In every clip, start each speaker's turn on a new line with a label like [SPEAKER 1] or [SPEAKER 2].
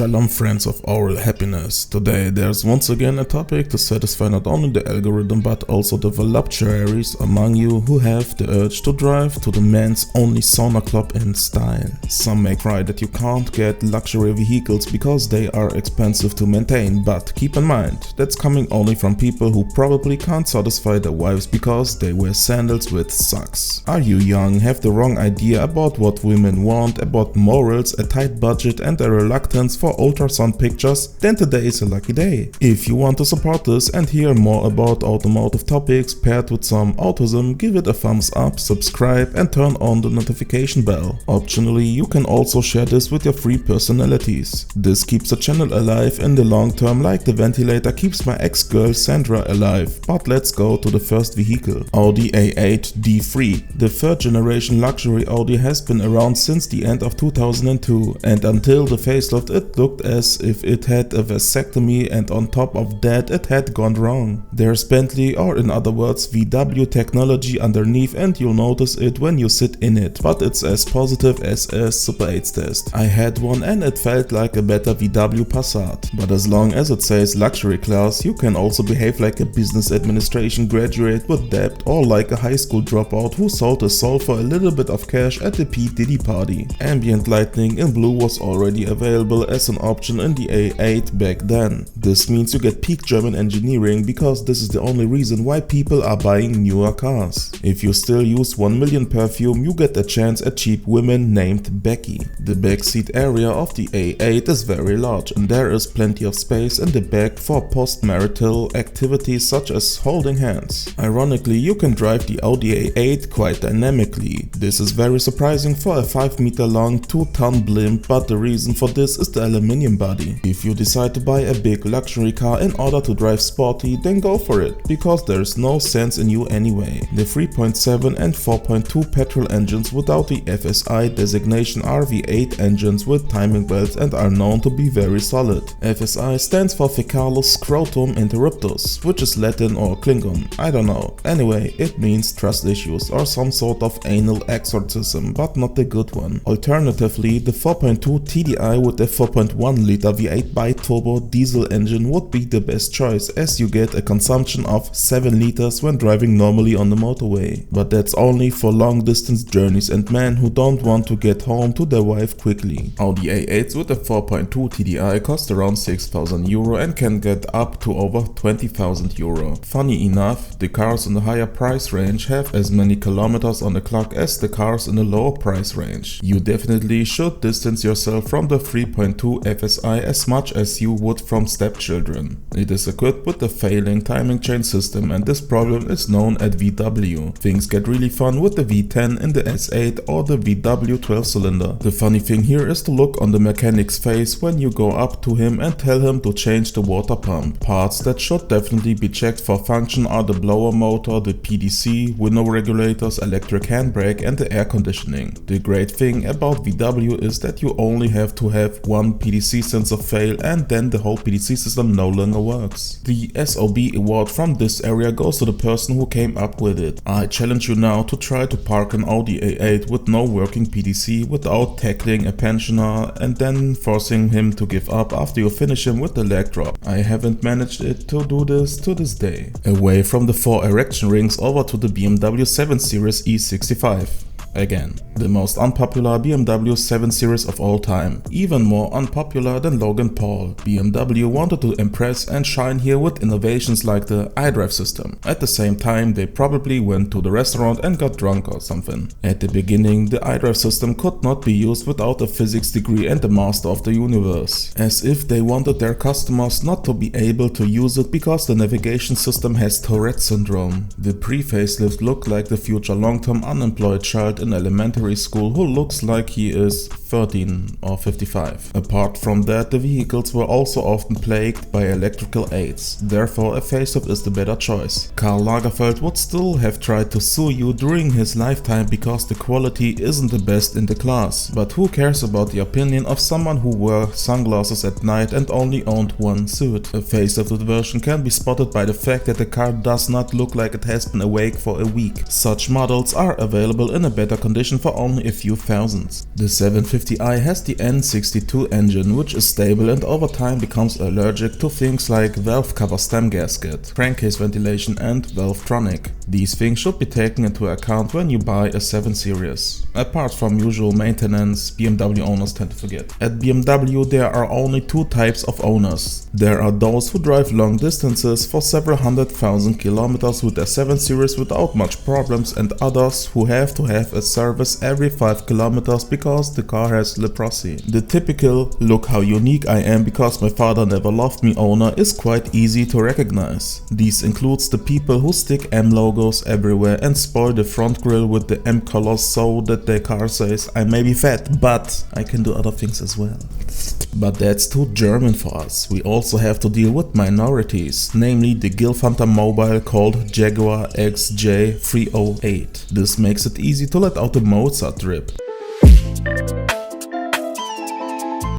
[SPEAKER 1] Shalom friends of oral happiness. Today there's once again a topic to satisfy not only the algorithm but also the voluptuaries among you who have the urge to drive to the men's only sauna club in style. Some may cry that you can't get luxury vehicles because they are expensive to maintain, but keep in mind, that's coming only from people who probably can't satisfy their wives because they wear sandals with socks. Are you young, have the wrong idea about what women want, about morals, a tight budget and a reluctance for ultrasound pictures, then today is a lucky day. If you want to support this and hear more about automotive topics paired with some autism, give it a thumbs up, subscribe and turn on the notification bell. Optionally, you can also share this with your free personalities. This keeps the channel alive in the long term like the ventilator keeps my ex-girl Sandra alive. But let's go to the first vehicle. Audi A8 D3. The third generation luxury Audi has been around since the end of 2002, and until the facelift it looked as if it had a vasectomy, and on top of that it had gone wrong. There's Bentley, or in other words VW technology underneath, and you'll notice it when you sit in it, but it's as positive as a Super 8's test. I had one and it felt like a better VW Passat, but as long as it says luxury class, you can also behave like a business administration graduate with debt, or like a high school dropout who sold his soul for a little bit of cash at the P. Diddy party. Ambient lighting in blue was already available as an option in the A8 back then. This means you get peak German engineering because this is the only reason why people are buying newer cars. If you still use 1 million perfume, you get a chance at cheap women named Becky. The backseat area of the A8 is very large and there is plenty of space in the back for post-marital activities such as holding hands. Ironically, you can drive the Audi A8 quite dynamically. This is very surprising for a 5-meter long 2-ton blimp, but the reason for this is the aluminium body. If you decide to buy a big luxury car in order to drive sporty, then go for it, because there's no sense in you anyway. The 3.7 and 4.2 petrol engines without the FSI designation are V8 engines with timing belts and are known to be very solid. FSI stands for Fecalus Scrotum Interruptus, which is Latin or Klingon, I don't know. Anyway, it means trust issues or some sort of anal exorcism, but not the good one. Alternatively, the 4.2 TDI with the 4.1 liter V8 bi-turbo diesel engine would be the best choice, as you get a consumption of 7 liters when driving normally on the motorway. But that's only for long distance journeys and men who don't want to get home to their wife quickly. Audi A8s with a 4.2 TDI cost around 6,000 euro and can get up to over 20,000 euro. Funny enough, the cars in the higher price range have as many kilometers on the clock as the cars in the lower price range. You definitely should distance yourself from the 3.2 FSI as much as you would from stepchildren. It is equipped with a failing timing chain system, and this problem is known at VW. Things get really fun with the V10 in the S8 or the VW 12-cylinder. The funny thing here is to look on the mechanic's face when you go up to him and tell him to change the water pump. Parts that should definitely be checked for function are the blower motor, the PDC, window regulators, electric handbrake and the air conditioning. The great thing about VW is that you only have to have one PDC sensor fail and then the whole PDC system no longer works. The SOB award from this area goes to the person who came up with it. I challenge you now to try to park an Audi A8 with no working PDC without tackling a pensioner and then forcing him to give up after you finish him with the leg drop. I haven't managed it to do this to this day. Away from the 4 erection rings over to the BMW 7 Series E65. Again, the most unpopular BMW 7 Series of all time, even more unpopular than Logan Paul. BMW wanted to impress and shine here with innovations like the iDrive system. At the same time, they probably went to the restaurant and got drunk or something. At the beginning, the iDrive system could not be used without a physics degree and the master of the universe, as if they wanted their customers not to be able to use it because the navigation system has Tourette syndrome. The pre-facelift looked like the future long-term unemployed child in elementary school who looks like he is 13 or 55. Apart from that, the vehicles were also often plagued by electrical aids, therefore a facelift is the better choice. Karl Lagerfeld would still have tried to sue you during his lifetime because the quality isn't the best in the class, but who cares about the opinion of someone who wore sunglasses at night and only owned one suit? A facelifted version can be spotted by the fact that the car does not look like it has been awake for a week. Such models are available in a better condition for only a few thousands. The 750 A850i has the N62 engine, which is stable and over time becomes allergic to things like valve cover stem gasket, crankcase ventilation and valvetronic. These things should be taken into account when you buy a 7 Series. Apart from usual maintenance, BMW owners tend to forget. At BMW there are only two types of owners. There are those who drive long distances for several 100,000 kilometers with their 7 Series without much problems, and others who have to have a service every 5 kilometers because the car has leprosy. The typical "look how unique I am because my father never loved me" owner is quite easy to recognize. These includes the people who stick M logos everywhere and spoil the front grille with the M colors so that their car says "I may be fat, but I can do other things as well." But that's too German for us. We also have to deal with minorities, namely the Gilf Hunter mobile called Jaguar XJ 308. This makes it easy to let out the Mozart drip.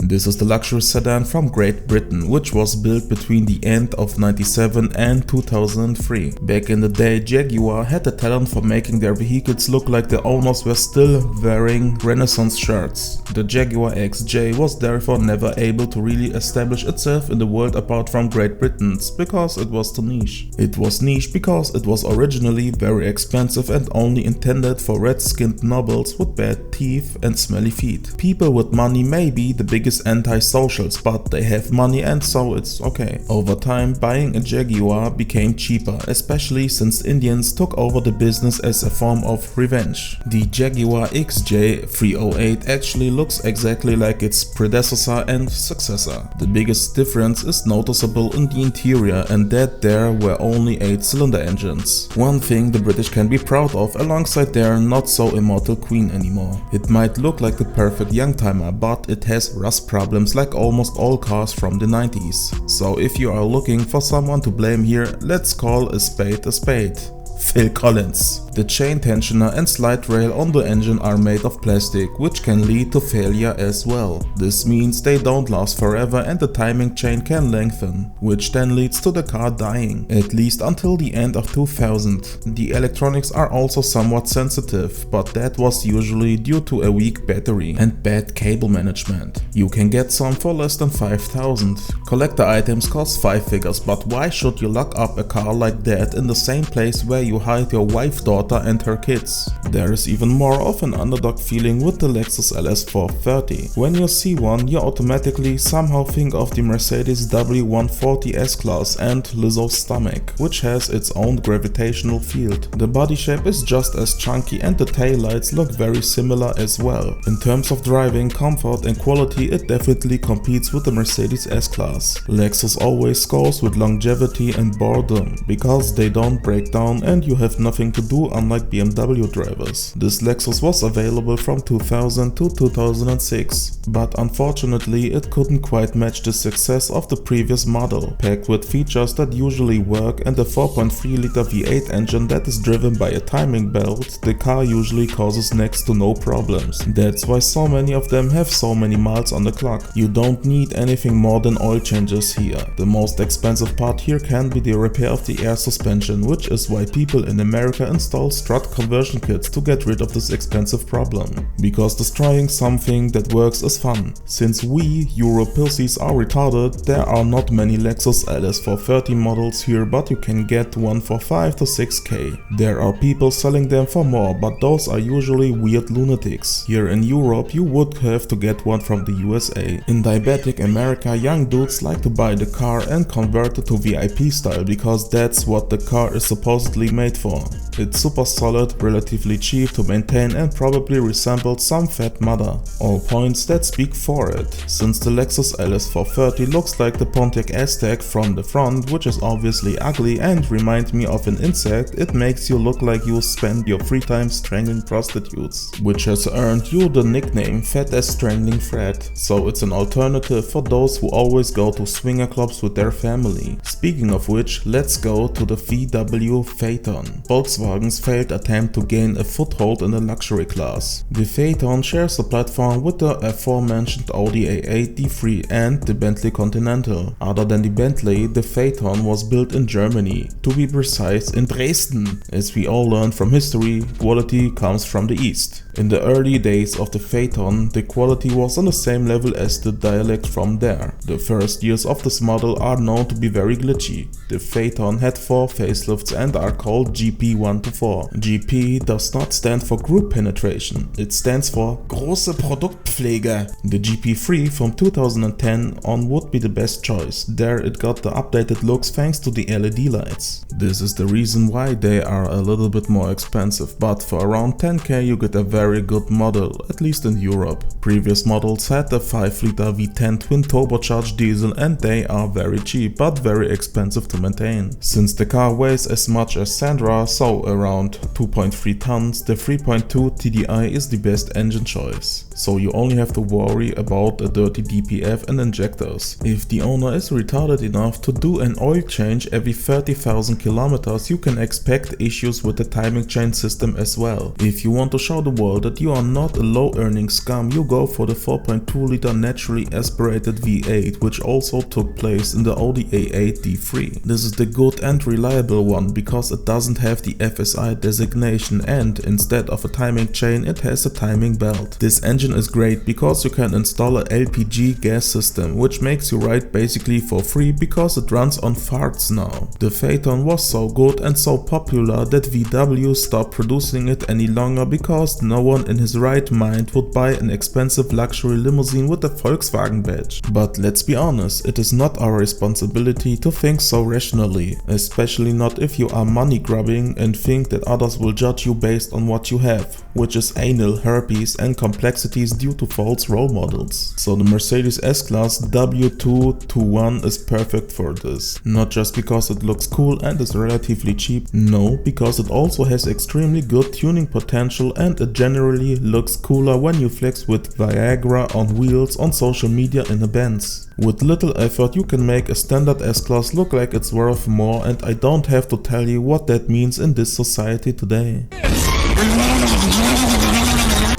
[SPEAKER 1] This is the luxury sedan from Great Britain, which was built between the end of 97 and 2003. Back in the day, Jaguar had the talent for making their vehicles look like the owners were still wearing Renaissance shirts. The Jaguar XJ was therefore never able to really establish itself in the world apart from Great Britain's, because it was too niche. It was niche because it was originally very expensive and only intended for red-skinned nobles with bad teeth and smelly feet. People with money may be the biggest anti-socials, but they have money and so it's okay. Over time, buying a Jaguar became cheaper, especially since Indians took over the business as a form of revenge. The Jaguar XJ 308 actually looks exactly like its predecessor and successor. The biggest difference is noticeable in the interior, and that there were only 8-cylinder engines. One thing the British can be proud of alongside their not so immortal Queen anymore. It might look like the perfect youngtimer, but it has rust problems like almost all cars from the 90s. So if you are looking for someone to blame here, let's call a spade a spade. Phil Collins. The chain tensioner and slide rail on the engine are made of plastic, which can lead to failure as well. This means they don't last forever and the timing chain can lengthen, which then leads to the car dying, at least until the end of 2000. The electronics are also somewhat sensitive, but that was usually due to a weak battery and bad cable management. You can get some for less than 5,000. Collector items cost 5 figures, but why should you lock up a car like that in the same place where you hide your wife, daughter and her kids? There is even more of an underdog feeling with the Lexus LS430. When you see one, you automatically somehow think of the Mercedes W140 S-Class and Lizzo's stomach, which has its own gravitational field. The body shape is just as chunky and the taillights look very similar as well. In terms of driving, comfort and quality, it definitely competes with the Mercedes S-Class. Lexus always scores with longevity and boredom, because they don't break down and you have nothing to do, unlike BMW drivers. This Lexus was available from 2000 to 2006, but unfortunately it couldn't quite match the success of the previous model. Packed with features that usually work and a 4.3-liter V8 engine that is driven by a timing belt, the car usually causes next to no problems. That's why so many of them have so many miles on the clock. You don't need anything more than oil changes here. The most expensive part here can be the repair of the air suspension, which is why people in America install strut conversion kits to get rid of this expensive problem. Because destroying something that works is fun. Since we Euro pussies are retarded, there are not many Lexus LS430 models here, but you can get one for 5 to 6k. There are people selling them for more, but those are usually weird lunatics. Here in Europe you would have to get one from the USA. In diabetic America, young dudes like to buy the car and convert it to VIP style, because that's what the car is supposedly made for. It's super solid, relatively cheap to maintain and probably resembles some fat mother. All points that speak for it. Since the Lexus LS430 looks like the Pontiac Aztek from the front, which is obviously ugly and reminds me of an insect, it makes you look like you spend your free time strangling prostitutes, which has earned you the nickname Fat as Strangling Fred. So it's an alternative for those who always go to swinger clubs with their family. Speaking of which, let's go to the VW Faton. Volkswagen Volkswagen's failed attempt to gain a foothold in the luxury class. The Faton shares the platform with the aforementioned Audi A8 D3 and the Bentley Continental. Other than the Bentley, the Faton was built in Germany, to be precise in Dresden. As we all learned from history, quality comes from the East. In the early days of the Faton, the quality was on the same level as the dialect from there. The first years of this model are known to be very glitchy. The Faton had 4 facelifts and are called GP 1 to 4. GP does not stand for group penetration, it stands for große Produktpflege. The GP3 from 2010 on would be the best choice. There it got the updated looks thanks to the LED lights. This is the reason why they are a little bit more expensive, but for around 10k you get a very good model, at least in Europe. Previous models had the 5-liter V10 twin turbocharged diesel and they are very cheap but very expensive to maintain. Since the car weighs as much as Sandra, so around 2.3 tons, the 3.2 TDI is the best engine choice. So you only have to worry about a dirty DPF and injectors. If the owner is retarded enough to do an oil change every 30,000 kilometers, you can expect issues with the timing chain system as well. If you want to show the world that you are not a low earning scum, you go for the 4.2 liter naturally aspirated V8, which also took place in the Audi A8 D3. This is the good and reliable one because it doesn't have the FSI designation and instead of a timing chain it has a timing belt. This engine is great because you can install a LPG gas system, which makes you ride basically for free because it runs on farts now. The Faton was so good and so popular that VW stopped producing it any longer because no one in his right mind would buy an expensive luxury limousine with a Volkswagen badge. But let's be honest, it is not our responsibility to think so rationally, especially not if you are money grubbing and think that others will judge you based on what you have, which is anal herpes and complexities due to false role models. So the Mercedes S-Class W221 is perfect for this. Not just because it looks cool and is relatively cheap, no, because it also has extremely good tuning potential and it generally looks cooler when you flex with Viagra on wheels on social media in a Benz. With little effort you can make a standard S-Class look like it's worth more, and I don't have to tell you what that means in this society today.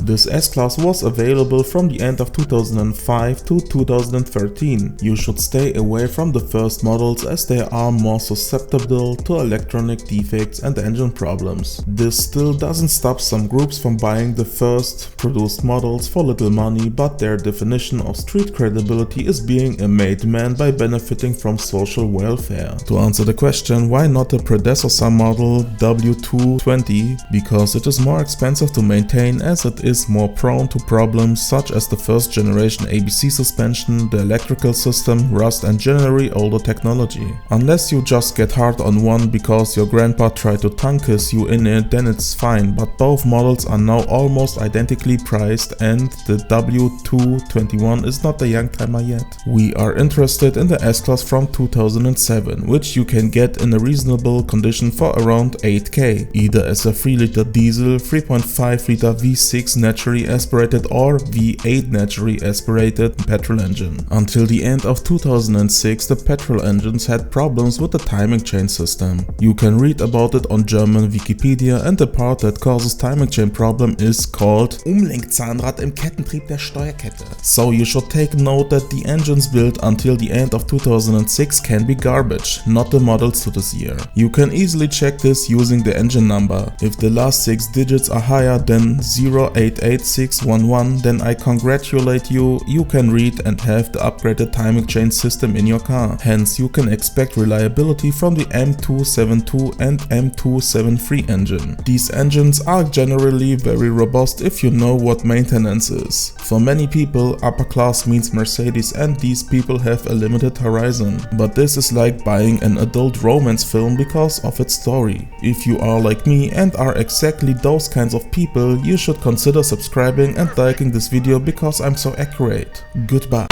[SPEAKER 1] This S-Class was available from the end of 2005 to 2013. You should stay away from the first models as they are more susceptible to electronic defects and engine problems. This still doesn't stop some groups from buying the first produced models for little money, but their definition of street credibility is being a made man by benefiting from social welfare. To answer the question, why not a predecessor model W220? Because it is more expensive to maintain as it is more prone to problems such as the first generation ABC suspension, the electrical system, rust and generally older technology. Unless you just get hard on one because your grandpa tried to tongue kiss you in it, then it's fine, but both models are now almost identically priced and the W221 is not a young timer yet. We are interested in the S-Class from 2007, which you can get in a reasonable condition for around 8k, either as a 3-liter diesel, 3.5-liter V6 naturally aspirated or V8 naturally aspirated petrol engine. Until the end of 2006 the petrol engines had problems with the timing chain system. You can read about it on German Wikipedia, and the part that causes timing chain problem is called Umlenkzahnrad im Kettentrieb der Steuerkette. So you should take note that the engines built until the end of 2006 can be garbage, not the models to this year. You can easily check this using the engine number. If the last 6 digits are higher than 088611, then I congratulate you, you can read and have the upgraded timing chain system in your car. Hence you can expect reliability from the M272 and M273 engine. These engines are generally very robust if you know what maintenance is. For many people, upper class means Mercedes, and these people have a limited horizon. But this is like buying an adult romance film because of its story. If you are like me and are exactly those kinds of people, you should consider subscribing and liking this video because I'm so accurate. Goodbye.